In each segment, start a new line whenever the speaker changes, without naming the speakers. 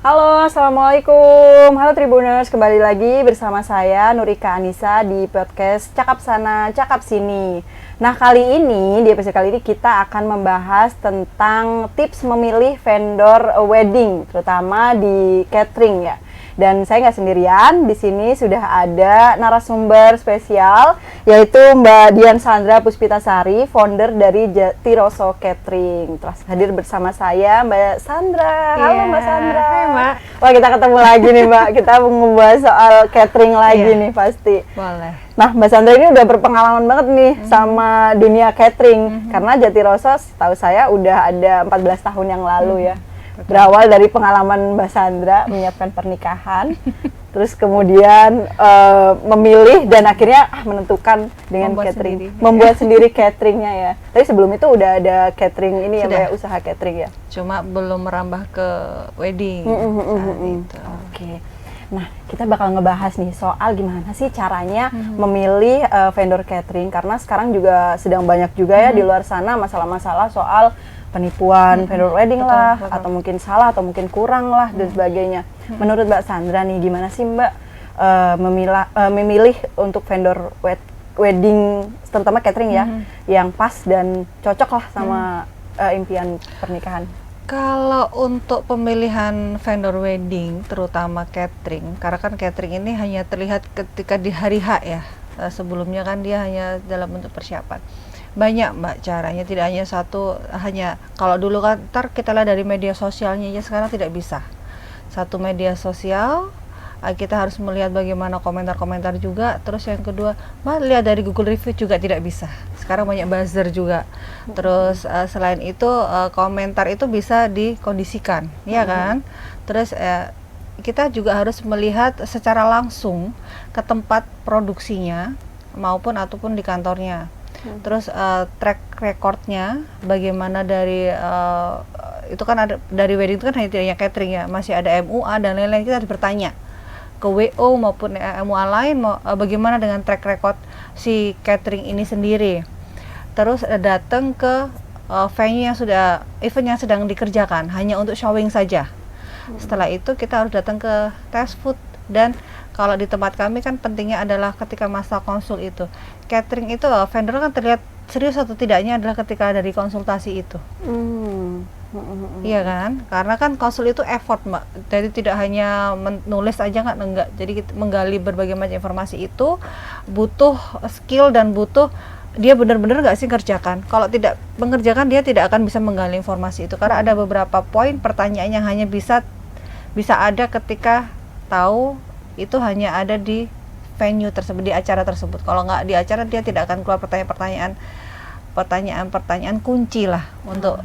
Halo, Assalamualaikum. Halo Tribuners, kembali lagi bersama saya Nurika Anissa di podcast Cakap Sana, Cakap Sini. Nah, kali ini, di episode kali ini kita akan membahas tentang tips memilih vendor wedding, terutama di catering ya. Dan saya nggak sendirian, di sini sudah ada narasumber spesial, yaitu Mbak Dian Sandra Puspitasari, founder dari Jatiroso Catering. Terus hadir bersama saya Mbak Sandra. Halo Mbak Sandra.
Hai Mbak.
Wah, kita ketemu lagi nih Mbak, kita mau ngebahas soal catering lagi nih pasti.
Boleh.
Nah, Mbak Sandra ini udah berpengalaman banget nih sama dunia catering, karena Jatiroso setahu saya udah ada 14 tahun yang lalu ya. Berawal dari pengalaman Mbak Sandra menyiapkan pernikahan, terus kemudian memilih dan akhirnya menentukan dengan catering, membuat sendiri cateringnya ya. Tapi sebelum itu udah ada catering ini ya, Mbak, usaha catering ya.
Cuma belum merambah ke wedding.
Oke. Nah, kita bakal ngebahas nih soal gimana sih caranya memilih vendor catering, karena sekarang juga sedang banyak juga ya di luar sana masalah-masalah soal penipuan vendor wedding lah, atau mungkin salah atau mungkin kurang lah dan sebagainya. Menurut Mbak Sandra nih, gimana sih Mbak memilih untuk vendor wedding, terutama catering ya, yang pas dan cocok lah sama impian pernikahan?
Kalau untuk pemilihan vendor wedding, terutama catering, karena kan catering ini hanya terlihat ketika di hari H ya. Sebelumnya kan dia hanya dalam bentuk persiapan. Banyak Mbak caranya, tidak hanya satu, hanya kalau dulu kan ntar kita lihat dari media sosialnya aja, sekarang tidak bisa. Satu media sosial, kita harus melihat bagaimana komentar-komentar juga. Terus yang kedua, Mbak lihat dari Google Review juga tidak bisa. Sekarang banyak buzzer juga. Terus selain itu komentar itu bisa dikondisikan, ya kan? Terus kita juga harus melihat secara langsung ke tempat produksinya maupun ataupun di kantornya. Terus track recordnya bagaimana dari itu kan ada dari wedding itu kan hanya tidak hanya catering ya, masih ada MUA dan lain-lain. Kita harus bertanya ke WO maupun MUA lain bagaimana dengan track record si catering ini sendiri. Terus datang ke venue yang sudah event yang sedang dikerjakan hanya untuk showing saja. Setelah itu kita harus datang ke test food. Dan kalau di tempat kami kan pentingnya adalah ketika masa konsul itu, catering itu vendor kan terlihat serius atau tidaknya adalah ketika dari konsultasi itu. Iya kan? Karena kan konsul itu effort Mbak, jadi tidak hanya menulis aja kan, enggak. Jadi kita menggali berbagai macam informasi itu butuh skill dan butuh dia benar-benar nggak sih kerjakan. Kalau tidak mengerjakan dia tidak akan bisa menggali informasi itu, karena ada beberapa poin pertanyaan yang hanya bisa ada ketika tahu itu hanya ada di venue tersebut, di acara tersebut. Kalau nggak di acara dia tidak akan keluar pertanyaan kunci lah untuk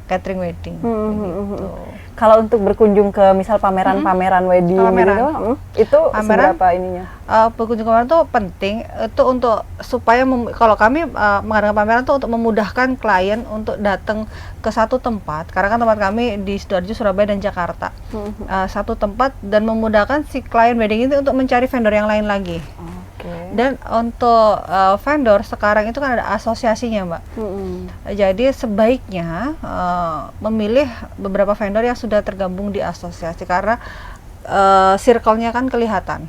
catering wedding. Gitu.
Kalau untuk berkunjung ke misal pameran wedding gitu, itu seberapa ininya?
Berkunjung ke pameran itu penting itu untuk supaya kalau kami mengadakan pameran itu untuk memudahkan klien untuk datang ke satu tempat, karena kan tempat kami di Sidoarjo, Surabaya dan Jakarta. Satu tempat dan memudahkan si klien wedding itu untuk mencari vendor yang lain lagi. Dan untuk vendor sekarang itu kan ada asosiasinya Mbak. Jadi sebaiknya memilih beberapa vendor yang sudah tergabung di asosiasi, karena circle-nya kan kelihatan.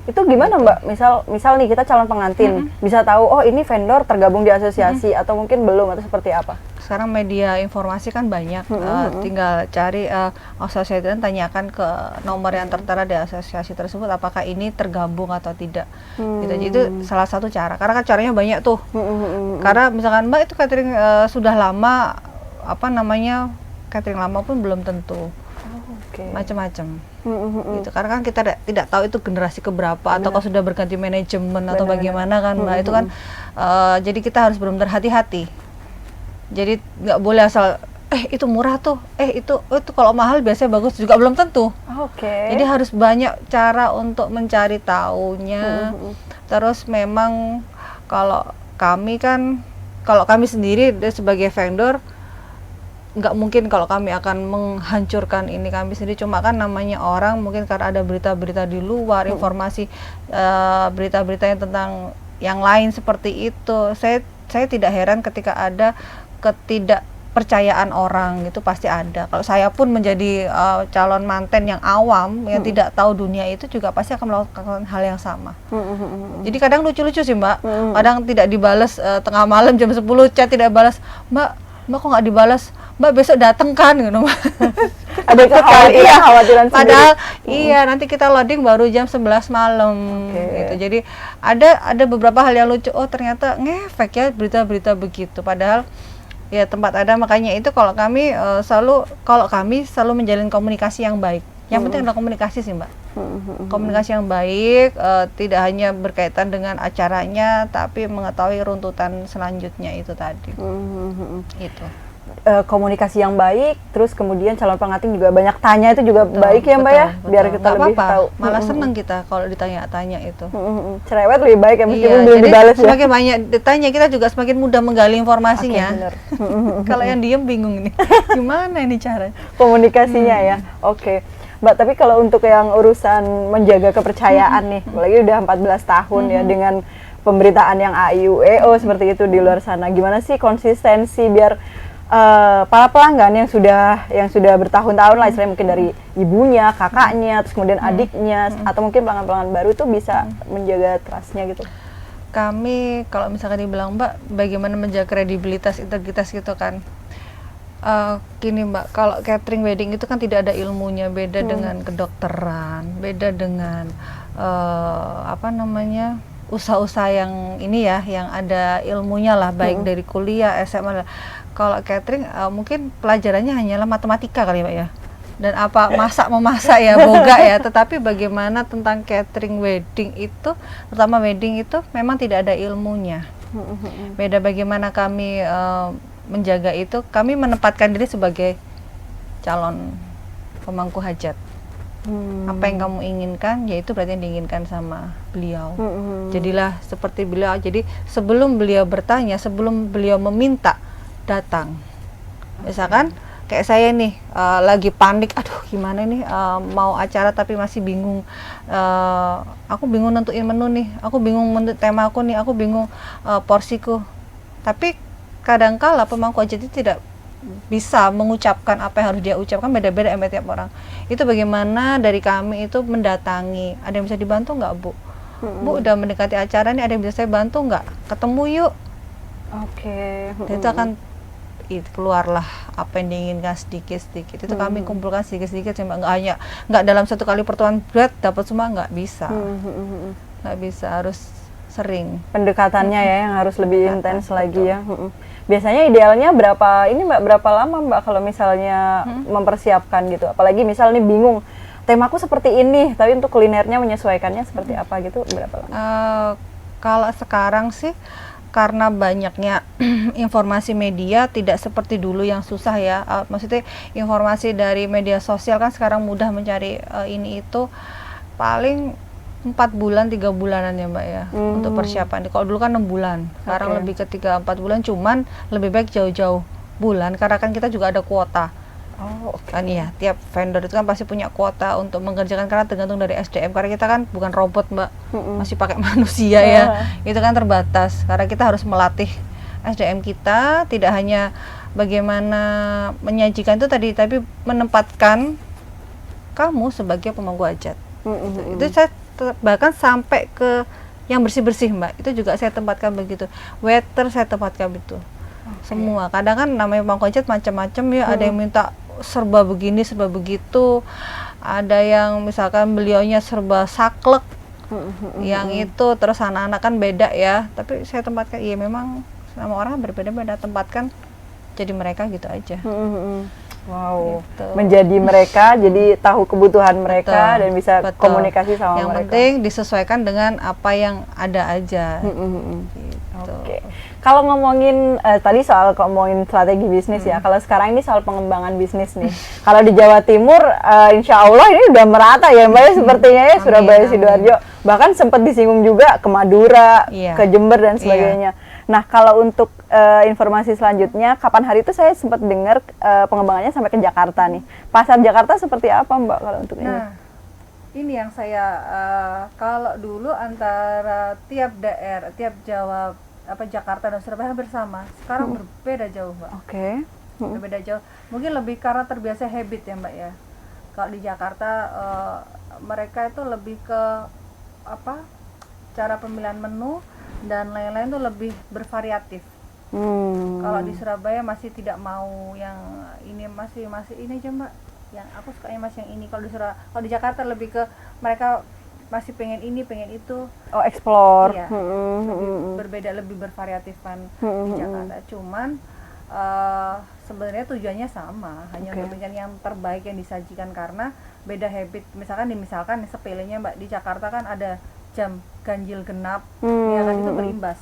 Itu gimana Mbak? Misal nih kita calon pengantin, bisa tahu oh ini vendor tergabung di asosiasi atau mungkin belum, atau seperti apa?
Sekarang media informasi kan banyak, tinggal cari asosiasi dan tanyakan ke nomor yang tertera di asosiasi tersebut apakah ini tergabung atau tidak. Gitu. Jadi itu salah satu cara, karena kan caranya banyak tuh. Karena misalkan Mbak itu catering sudah lama, catering lama pun belum tentu. Macam-macam. Gitu. Karena kan kita tidak tahu itu generasi keberapa atau kalau sudah berganti manajemen atau bagaimana kan Mbak. Itu kan jadi kita harus benar-benar hati-hati. Jadi nggak boleh asal itu murah tuh, itu kalau mahal biasanya bagus juga, belum tentu. Jadi harus banyak cara untuk mencari tahunya. Terus memang kalau kami sendiri sebagai vendor nggak mungkin kalau kami akan menghancurkan ini kami sendiri, cuma kan namanya orang mungkin karena ada berita-berita di luar, informasi berita-berita yang tentang yang lain seperti itu. Saya tidak heran ketika ada kepercayaan orang itu pasti ada. Kalau saya pun menjadi calon manten yang awam yang tidak tahu dunia itu juga pasti akan melakukan hal yang sama. Jadi kadang lucu-lucu sih Mbak. Kadang tidak dibalas tengah malam jam 10 chat tidak balas. Mbak kok nggak dibalas? Mbak besok datang kan gitu Mbak.
Ada kekhawatiran
Padahal iya nanti kita loading baru jam 11 malam gitu. Jadi ada beberapa hal yang lucu. Oh ternyata ngefek ya berita-berita begitu. Padahal ya tempat ada, makanya itu kalau kami selalu menjalin komunikasi yang baik. Yang penting adalah komunikasi sih Mbak. Komunikasi yang baik, tidak hanya berkaitan dengan acaranya, tapi mengetahui runtutan selanjutnya itu tadi. Itu.
Komunikasi yang baik, terus kemudian calon pengantin juga banyak tanya, itu juga baik ya Mbak ya, biar kita lebih tahu.
Malah seneng kita kalau ditanya-tanya itu.
Cerewet lebih baik ya, meskipun
Iya,
belum
jadi
dibalas ya.
semakin banyak ditanya, kita juga semakin mudah menggali informasinya. Kalau yang diem bingung nih, gimana ini cara
komunikasinya ya. Oke. Mbak, tapi kalau untuk yang urusan menjaga kepercayaan nih, apalagi udah 14 tahun ya dengan pemberitaan yang AIU-EO seperti itu di luar sana, gimana sih konsistensi biar para pelanggan yang sudah bertahun-tahun lah, istilahnya mungkin dari ibunya, kakaknya, terus kemudian adiknya, atau mungkin pelanggan-pelanggan baru itu bisa menjaga trust-nya gitu.
Kami kalau misalkan dibilang Mbak, bagaimana menjaga kredibilitas, integritas gitu kan. Gini Mbak, kalau catering wedding itu kan tidak ada ilmunya, beda dengan kedokteran, beda dengan usaha-usaha yang ini ya, yang ada ilmunya lah, baik dari kuliah, SMA. Kalau catering mungkin pelajarannya hanyalah matematika kali Mbak ya, dan apa memasak ya, boga ya. Tetapi bagaimana tentang catering wedding itu, terutama wedding itu memang tidak ada ilmunya. Beda bagaimana kami menjaga itu, kami menempatkan diri sebagai calon pemangku hajat. Apa yang kamu inginkan, yaitu berarti yang diinginkan sama beliau. Jadilah seperti beliau. Jadi sebelum beliau bertanya, sebelum beliau meminta, datang. Misalkan kayak saya nih lagi panik, aduh gimana nih mau acara tapi masih bingung, aku bingung nentuin menu nih, aku bingung tema aku nih, aku bingung porsiku. Tapi kadangkala pemangku hajat itu tidak bisa mengucapkan apa yang harus dia ucapkan, beda-beda sama tiap orang. Itu bagaimana dari kami itu mendatangi, ada yang bisa dibantu nggak Bu? Bu udah mendekati acara nih, ada yang bisa saya bantu nggak? Ketemu yuk. Itu akan keluarlah apa yang diinginkan sedikit-sedikit. Itu kami kumpulkan sedikit-sedikit, nggak dalam satu kali pertemuan berat dapat semua, nggak bisa. Nggak bisa, harus sering.
Pendekatannya ya yang harus lebih intens lagi ya. Biasanya idealnya berapa lama Mbak kalau misalnya mempersiapkan gitu? Apalagi misalnya bingung, temaku seperti ini, tapi untuk kulinernya menyesuaikannya seperti apa gitu, berapa lama?
Kalau sekarang sih, karena banyaknya informasi media, tidak seperti dulu yang susah ya. Maksudnya informasi dari media sosial kan sekarang mudah mencari ini itu, paling 4 bulan, 3 bulanan ya Mbak ya, untuk persiapan. Kalau dulu kan 6 bulan, sekarang lebih ke 3-4 bulan, cuman lebih baik jauh-jauh bulan, karena kan kita juga ada kuota. Kan iya, tiap vendor itu kan pasti punya kuota untuk mengerjakan, karena tergantung dari SDM, karena kita kan bukan robot Mbak, masih pakai manusia ya, itu kan terbatas, karena kita harus melatih SDM kita, tidak hanya bagaimana menyajikan itu tadi, tapi menempatkan kamu sebagai pemangku hajat. Itu saya bahkan sampai ke yang bersih-bersih Mbak, itu juga saya tempatkan begitu, waiter saya tempatkan begitu. Semua, kadang kan namanya pemangku hajat macam-macam ya, ada yang minta serba begini, serba begitu, ada yang misalkan beliaunya serba saklek, yang itu, terus anak-anak kan beda ya, tapi saya tempatkan, iya memang sama orang berbeda-beda, tempatkan jadi mereka gitu aja.
Wow, gitu. Menjadi mereka, jadi tahu kebutuhan mereka dan bisa komunikasi sama
yang
mereka.
Yang penting disesuaikan dengan apa yang ada aja. Gitu.
Kalau ngomongin tadi soal ngomongin strategi bisnis ya, kalau sekarang ini soal pengembangan bisnis nih. Kalau di Jawa Timur, insya Allah ini udah merata ya Mbak ya, sepertinya ya, Surabaya, Sidoarjo. Bahkan sempat disinggung juga ke Madura, ke Jember dan sebagainya. Nah, kalau untuk informasi selanjutnya, kapan hari itu saya sempat dengar pengembangannya sampai ke Jakarta nih. Pasar Jakarta seperti apa Mbak kalau untuk ini?
Nah, ini yang saya kalau dulu antara tiap daerah, tiap Jawa, Jakarta dan Surabaya bersama. Sekarang berbeda jauh Mbak. berbeda jauh. Mungkin lebih karena terbiasa habit ya Mbak ya. Kalau di Jakarta mereka itu lebih ke apa, cara pemilihan menu dan lain-lain tuh lebih bervariatif. Kalau di Surabaya masih tidak mau yang ini, masih ini aja Mbak, yang aku sukanya masih yang ini. Kalau di Jakarta lebih ke mereka masih pengen ini, pengen itu.
Oh, explore.
Iya, berbeda, lebih bervariatifan di Jakarta. Cuman sebenarnya tujuannya sama, hanya untuk mencari yang terbaik yang disajikan, karena beda habit. Misalkan sepelenya Mbak, di Jakarta kan ada jam ganjil genap, ya kan, itu berimbas.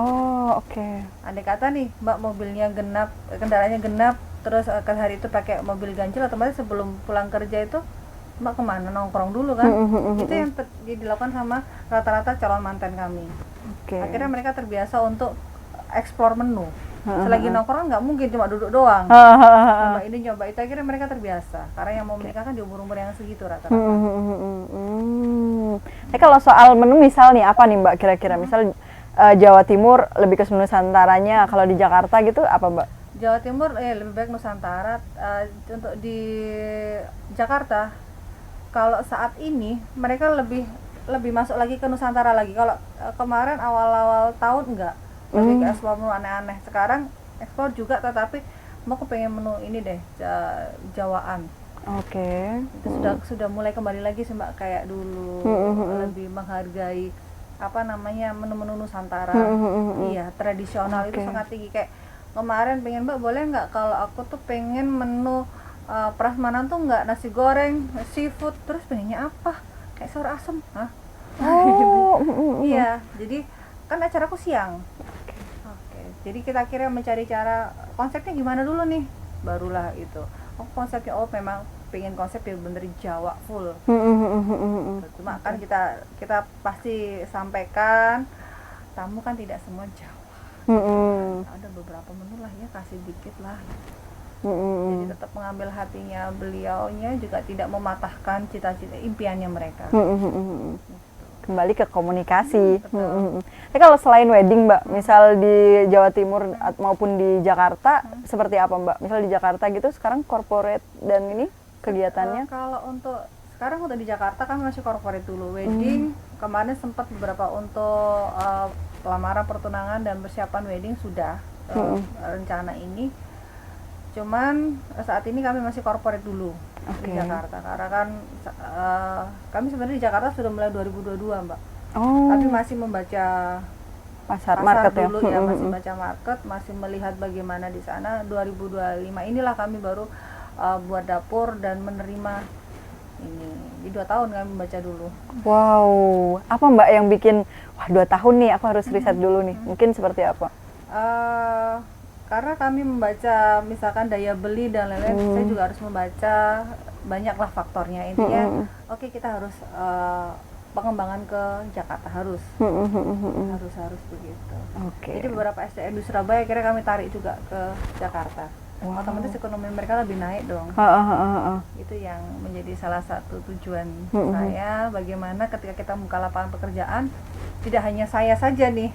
Oh, oke.
Andai kata nih Mbak mobilnya genap, kendaraannya genap, terus ke hari itu pakai mobil ganjil, otomatis sebelum pulang kerja itu Mbak kemana? Nongkrong dulu kan? Itu yang dilakukan sama rata-rata calon manten kami. Akhirnya mereka terbiasa untuk explore menu. Selagi nongkrong nggak mungkin cuma duduk doang. Coba ini, coba itu, akhirnya mereka terbiasa. Karena yang mau menikah kan di umur-umur yang segitu rata-rata.
Tapi kalau soal menu misal nih, apa nih Mbak kira-kira? Misal Jawa Timur lebih ke Nusantaranya, kalau di Jakarta gitu apa Mbak?
Jawa Timur lebih baik Nusantara. Untuk di Jakarta, kalau saat ini mereka lebih masuk lagi ke Nusantara lagi. Kalau kemarin awal-awal tahun enggak, lebih ke explore menu aneh-aneh. Sekarang explore juga, tetapi mau kepengen menu ini deh, Jawaan. Itu sudah mulai kembali lagi sih Mbak, kayak dulu. Lebih menghargai apa namanya, menu-menu Nusantara. Iya, tradisional itu sangat tinggi. Kayak kemarin pengen Mbak, boleh nggak kalau aku tuh pengen menu prasmanan tuh nggak nasi goreng, seafood, terus pengennya apa? Kayak sayur asem. Hah? Iya, jadi kan acaraku siang. Jadi kita akhirnya mencari cara, konsepnya gimana dulu nih, barulah itu. Konsepnya memang pengen konsep yang bener Jawa full. Cuma kan kita pasti sampaikan, tamu kan tidak semua Jawa. Ada beberapa menu lah ya, kasih dikit lah. Jadi tetap mengambil hatinya beliaunya, juga tidak mematahkan cita-cita impiannya mereka.
Kembali ke komunikasi. Tapi kalau selain wedding Mbak, misal di Jawa Timur maupun di Jakarta, seperti apa Mbak? Misal di Jakarta gitu sekarang corporate dan ini kegiatannya?
Kalau sekarang di Jakarta kan masih corporate dulu. Wedding kemarin sempat beberapa untuk lamaran, pertunangan dan persiapan wedding sudah rencana ini. Cuman saat ini kami masih corporate dulu di Jakarta, karena kan kami sebenarnya di Jakarta sudah mulai 2022 Mbak. Tapi masih membaca pasar
market
dulu ya, masih baca market, masih melihat bagaimana di sana. 2025 inilah kami baru buat dapur dan menerima ini. Di 2 tahun kami membaca dulu.
Wow, apa Mbak yang bikin, wah 2 tahun nih aku harus riset dulu nih, mungkin seperti apa?
Karena kami membaca misalkan daya beli dan lain-lain, saya juga harus membaca banyaklah faktornya. Intinya kita harus pengembangan ke Jakarta harus begitu. Jadi beberapa SDM di Surabaya akhirnya kami tarik juga ke Jakarta. Otomatis ekonomi mereka lebih naik dong. Itu yang menjadi salah satu tujuan saya, bagaimana ketika kita buka lapangan pekerjaan, tidak hanya saya saja nih,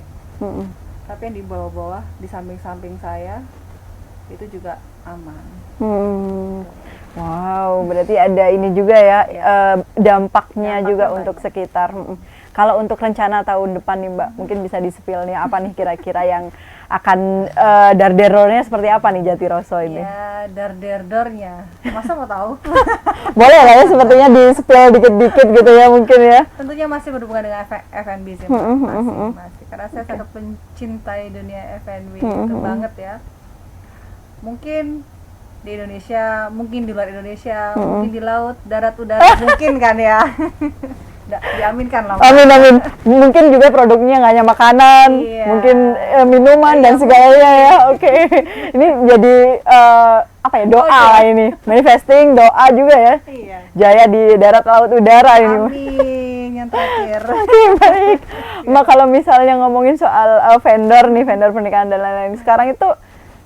tapi yang di bawah-bawah, di samping-samping saya itu juga aman.
Wow, berarti ada ini juga ya, dampaknya juga untuk sekitar. Kalau untuk rencana tahun depan nih Mbak, mungkin bisa di-spill nih apa nih kira-kira yang akan dar-der-dornya seperti apa nih Jatiroso ini?
Ya, dar-der-dornya, masa mau tahu?
Boleh lah ya, sepertinya di-spill dikit-dikit gitu ya mungkin ya.
Tentunya masih berhubungan dengan F&B sih, masih. Karena saya sangat mencintai dunia F&B itu banget ya. Mungkin di Indonesia, mungkin di luar Indonesia, mungkin di laut, darat, udara, mungkin kan ya. Diaminkan lah.
Amin. Mungkin juga produknya nggak hanya makanan, mungkin minuman dan segalanya ya. Ini jadi apa ya, doa lah ini, manifesting, doa juga ya. Jaya di darat, laut, udara ini.
Amin, yang terakhir.
Baik. Mbak, kalau misalnya ngomongin soal vendor pernikahan dan lain-lain, sekarang itu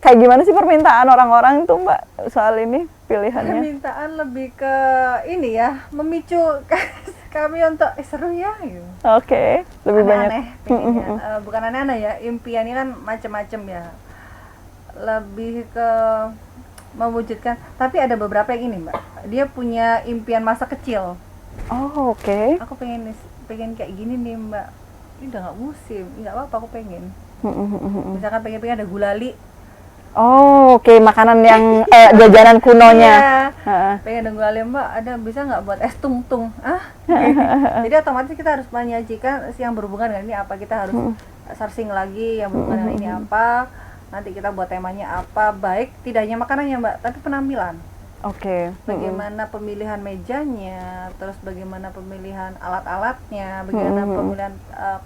kayak gimana sih permintaan orang-orang tuh Mbak soal ini pilihannya?
Permintaan lebih ke ini ya, memicu kami untuk seru ya gitu. Lebih
aneh-aneh,
banyak. Bukan aneh-aneh ya, impiannya kan macam-macam ya. lebih ke mewujudkan, tapi ada beberapa yang ini Mbak, dia punya impian masa kecil.
Oh, oke.
Aku pengen kayak gini nih Mbak, ini udah nggak musim, nggak apa-apa aku pengen. Misalkan pengen ada gulali.
Oh, oke, makanan yang jajanan kunonya.
Iya, pengen ada gulali Mbak, ada bisa nggak buat es tungtung? Jadi otomatis kita harus menyajikan yang berhubungan dengan ini apa, kita harus searching lagi yang berhubungan dengan ini apa, nanti kita buat temanya apa, baik tidak hanya makanannya Mbak, tapi penampilan.
Oke.
Bagaimana pemilihan mejanya, terus bagaimana pemilihan alat-alatnya, bagaimana pemilihan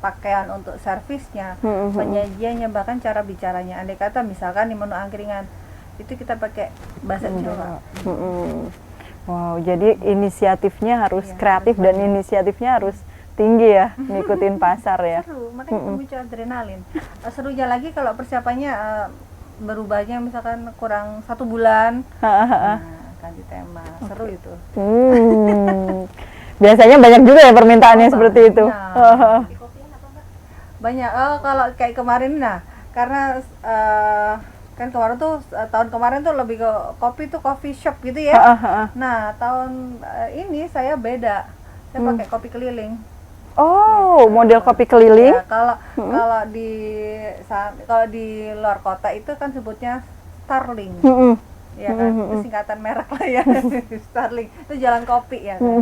pakaian untuk servisnya, penyajiannya, bahkan cara bicaranya. Andai kata misalkan di menu angkringan itu kita pakai bahasa Jawa.
Wow, jadi inisiatifnya harus
Iya,
kreatif dan inisiatifnya harus tinggi ya, ngikutin pasar ya.
Seru, makanya muncul adrenalin. Serunya lagi kalau persiapannya berubahnya misalkan kurang 1 bulan. Ganti tema, seru itu.
Biasanya banyak juga ya permintaannya seperti itu.
Banyak. Kalau kayak kemarin, karena kan kemarin tuh tahun kemarin tuh lebih ke kopi tuh coffee shop gitu ya. Nah tahun ini saya beda, saya pakai kopi keliling.
Oh, model kopi keliling.
Ya, kalau di luar kota itu kan sebutnya Starling. Ya kan, itu singkatan merek lah ya. Starling itu jalan kopi ya kan.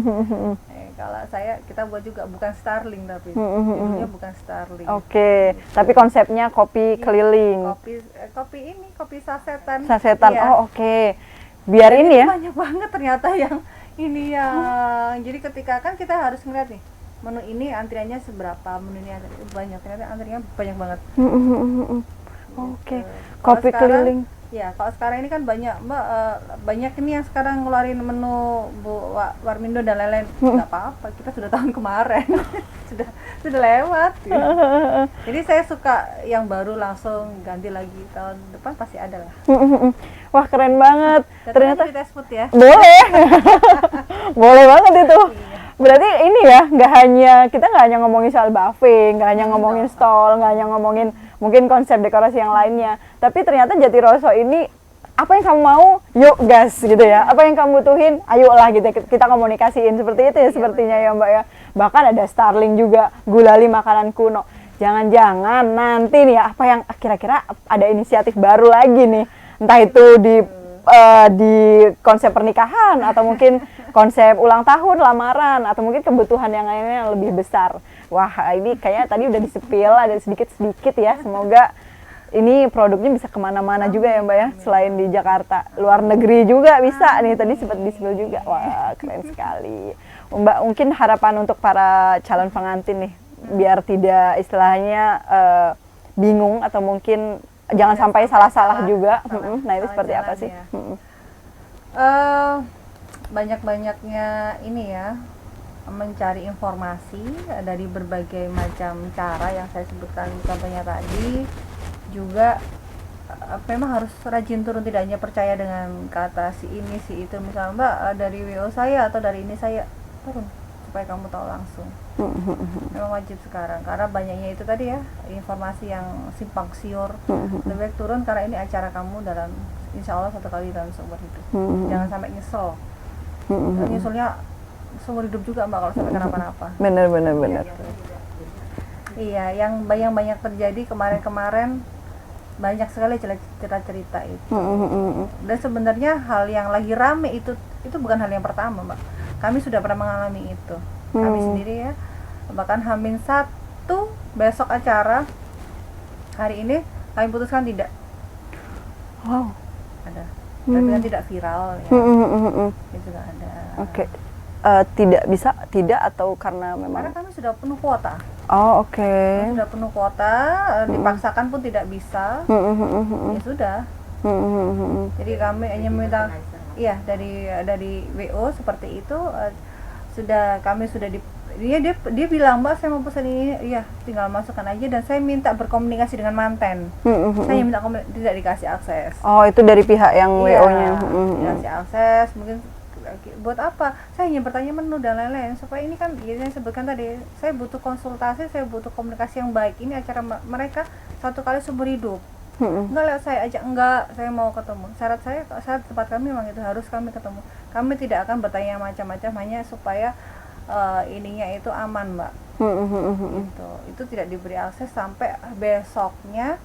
Kalau kita buat juga bukan Starling, tapi judulnya bukan Starling.
Oke, tapi konsepnya kopi keliling.
Kopi sasetan.
Sasetan.
Iya.
Oh, oke. Biar
Dan
ini
itu
ya.
banyak banget ternyata yang ini yang jadi ketika kan kita harus ngeliat nih menu ini antriannya seberapa, menu ini banyak, ternyata antriannya banyak banget.
Oke.
Gitu.
Kopi
Kalau sekarang,
keliling.
ya kalau sekarang ini kan banyak Mbak, banyak ini yang sekarang ngeluarin menu Bu Warmindo dan lain-lain. Nggak apa-apa, kita sudah tahun kemarin. sudah lewat ya. Jadi saya suka yang baru langsung ganti lagi, tahun depan pasti ada lah.
Wah, keren banget. Ternyata
di test food ya.
boleh. Boleh banget itu.
Iya.
Berarti ini ya, kita nggak hanya ngomongin soal buffet, nggak hanya ngomongin stall, nggak hanya ngomongin mungkin konsep dekorasi yang lainnya, tapi ternyata Jatiroso ini apa yang kamu mau, yuk gas gitu ya. Apa yang kamu butuhin, ayolah gitu kita komunikasiin seperti itu ya, sepertinya ya Mbak ya. Bahkan ada Starling juga, gulali makanan kuno. Jangan-jangan nanti nih ya, apa yang kira-kira ada inisiatif baru lagi nih, entah itu di konsep pernikahan atau mungkin konsep ulang tahun, lamaran, atau mungkin kebutuhan yang lainnya yang lebih besar. Wah, ini kayaknya tadi udah disepil, ada sedikit-sedikit ya. Semoga ini produknya bisa kemana-mana juga ya Mbak ya, selain di Jakarta. Luar negeri juga bisa nih, tadi sempat disepil juga. Wah, keren sekali. Mbak, mungkin harapan untuk para calon pengantin nih, biar tidak istilahnya bingung atau mungkin jangan sampai salah-salah juga. Nah, itu seperti apa sih?
Banyak-banyaknya ini ya, mencari informasi dari berbagai macam cara yang saya sebutkan contohnya tadi. Juga memang harus rajin turun, tidak hanya percaya dengan kata si ini si itu. Misalnya Mbak, dari WO saya atau dari ini saya, turun supaya kamu tahu langsung. Memang wajib sekarang karena banyaknya itu tadi ya, informasi yang simpang siur. Lebih baik turun karena ini acara kamu dalam insya Allah 1 kali dalam seumur hidup. Jangan sampai nyesel. Nyeselnya seumur hidup juga Mbak kalau sampai kenapa-napa.
Benar.
Iya, yang banyak terjadi kemarin-kemarin, banyak sekali cerita-cerita itu. Dan sebenarnya hal yang lagi rame itu bukan hal yang pertama Mbak. Kami sudah pernah mengalami itu. Kami sendiri ya, bahkan H-1 besok acara, hari ini kami putuskan tidak.
Wow.
Ada. Tapi kan tidak viral ya. Itu juga ada.
Oke. Tidak atau karena memang?
Karena kami sudah penuh kuota.
Oh, oke.
Kami sudah penuh kuota, dipaksakan pun tidak bisa. Ya sudah. Jadi kami hanya meminta, iya dari WO seperti itu. Kami sudah dia bilang Mbak saya mau pesan ini, iya tinggal masukkan aja, dan saya minta berkomunikasi dengan manten. Saya minta tidak dikasih akses.
Oh, itu dari pihak yang WO-nya.
Dikasih akses, mungkin buat apa? Saya hanya bertanya menu dan lain-lain supaya ini kan yang saya sebutkan tadi, saya butuh konsultasi, saya butuh komunikasi yang baik. Ini acara mereka 1 kali seumur hidup. Enggak, lewat saya aja, enggak, saya mau ketemu. Syarat tempat kami memang itu harus kami ketemu. Kami tidak akan bertanya macam-macam hanya supaya ininya itu aman, Mbak. Gitu. Itu tidak diberi akses sampai besoknya.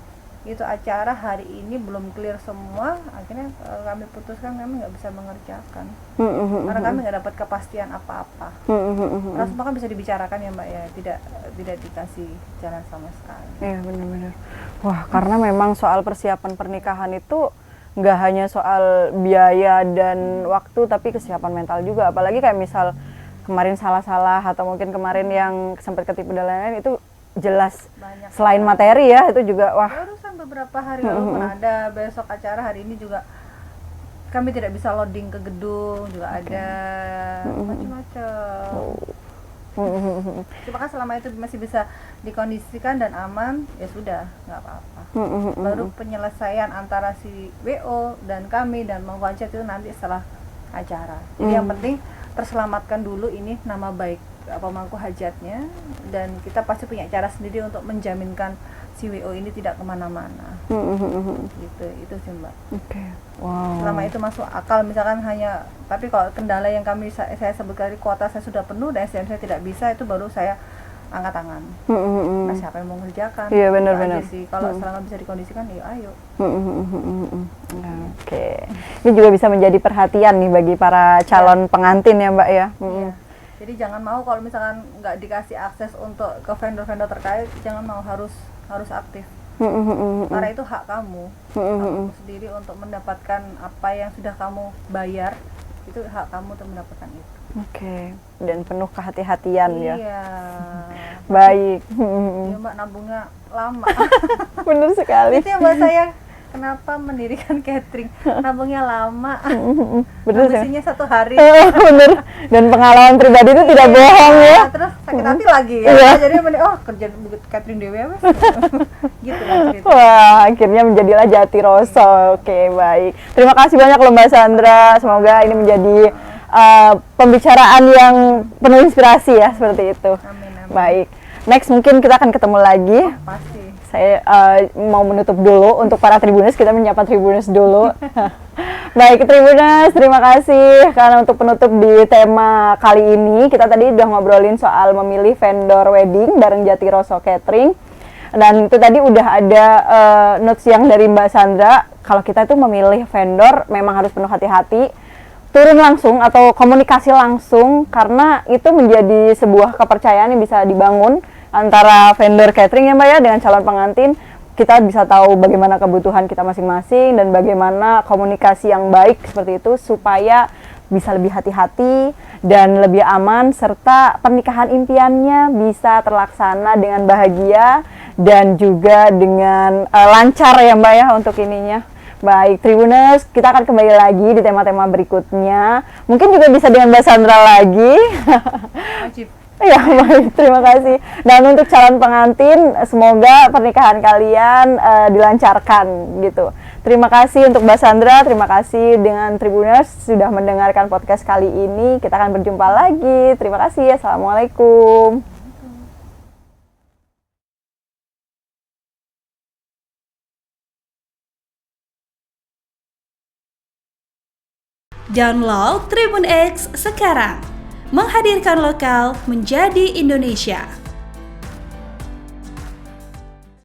Itu acara hari ini belum clear semua, akhirnya kami putuskan kami nggak bisa mengerjakan karena kami nggak dapat kepastian apa-apa. Karena semua kan bisa dibicarakan ya Mbak ya, tidak dikasih jalan sama sekali.
Iya benar-benar. Wah, karena memang soal persiapan pernikahan itu nggak hanya soal biaya dan waktu, tapi kesiapan mental juga. Apalagi kayak misal kemarin salah-salah atau mungkin kemarin yang sempat ketipu dan lain-lain, itu jelas banyak selain materi ya, itu juga wah.
Barusan beberapa hari lalu pernah ada, besok acara, hari ini juga kami tidak bisa loading ke gedung, juga ada macam-macam. Cuma kan selama itu masih bisa dikondisikan dan aman, ya sudah, nggak apa-apa. Baru penyelesaian antara si WO dan kami dan Mang Fajar itu nanti setelah acara. Jadi yang penting terselamatkan dulu ini nama baik pemangku hajatnya, dan kita pasti punya cara sendiri untuk menjaminkan si WO ini tidak kemana-mana. Gitu, itu sih Mbak.
Wow.
Selama itu masuk akal, misalkan hanya, tapi kalau kendala yang saya sebut tadi, kuota saya sudah penuh dan SDM saya tidak bisa, itu baru saya angkat tangan. Nah, siapa yang mau mengerjakan?
Iya benar-benar.
Kalau selama bisa dikondisikan, ya ayo.
Oke. Ini juga bisa menjadi perhatian nih bagi para calon pengantin ya Mbak ya.
Iya. Jadi jangan mau kalau misalkan nggak dikasih akses untuk ke vendor-vendor terkait, jangan mau, harus aktif. Karena itu hak kamu, kamu sendiri untuk mendapatkan apa yang sudah kamu bayar, itu hak kamu untuk mendapatkan itu.
Dan penuh kehati-hatian ya.
Iya.
Baik.
Iya Mbak, nabungnya lama.
Benar sekali.
Itu yang buat saya kenapa mendirikan catering, nabungnya lama.
Bener sih.
Isinya 1 hari.
Bener. Dan pengalaman pribadi itu tidak bohong ya.
Terus sakit hati lagi ya. Jadi kerja catering dewe apa? Gitu lah cerita.
Wah, akhirnya menjadilah Jatiroso. Oke, baik. Terima kasih banyak loh Mbak Sandra. Semoga ini menjadi pembicaraan yang penuh inspirasi ya, seperti itu.
Amin.
Baik. Next mungkin kita akan ketemu lagi.
Pasti.
Saya mau menutup dulu untuk para Tribuners, kita menyapa Tribuners dulu. Baik Tribuners, terima kasih karena untuk penutup di tema kali ini kita tadi udah ngobrolin soal memilih vendor wedding bareng Jatiroso Catering. Dan itu tadi udah ada notes yang dari Mbak Sandra, kalau kita itu memilih vendor memang harus penuh hati-hati, turun langsung atau komunikasi langsung, karena itu menjadi sebuah kepercayaan yang bisa dibangun antara vendor catering ya Mbak ya dengan calon pengantin. Kita bisa tahu bagaimana kebutuhan kita masing-masing dan bagaimana komunikasi yang baik seperti itu supaya bisa lebih hati-hati dan lebih aman, serta pernikahan impiannya bisa terlaksana dengan bahagia dan juga dengan lancar ya Mbak ya untuk ininya. Baik Tribuners, kita akan kembali lagi di tema-tema berikutnya. Mungkin juga bisa dengan Mbak Sandra lagi.
Wajib.
Ya, baik, terima kasih. Dan untuk calon pengantin, semoga pernikahan kalian dilancarkan gitu. Terima kasih untuk Mbak Sandra, terima kasih dengan Tribuners sudah mendengarkan podcast kali ini. Kita akan berjumpa lagi. Terima kasih. Assalamualaikum.
Download Tribun X sekarang. Menghadirkan lokal menjadi Indonesia.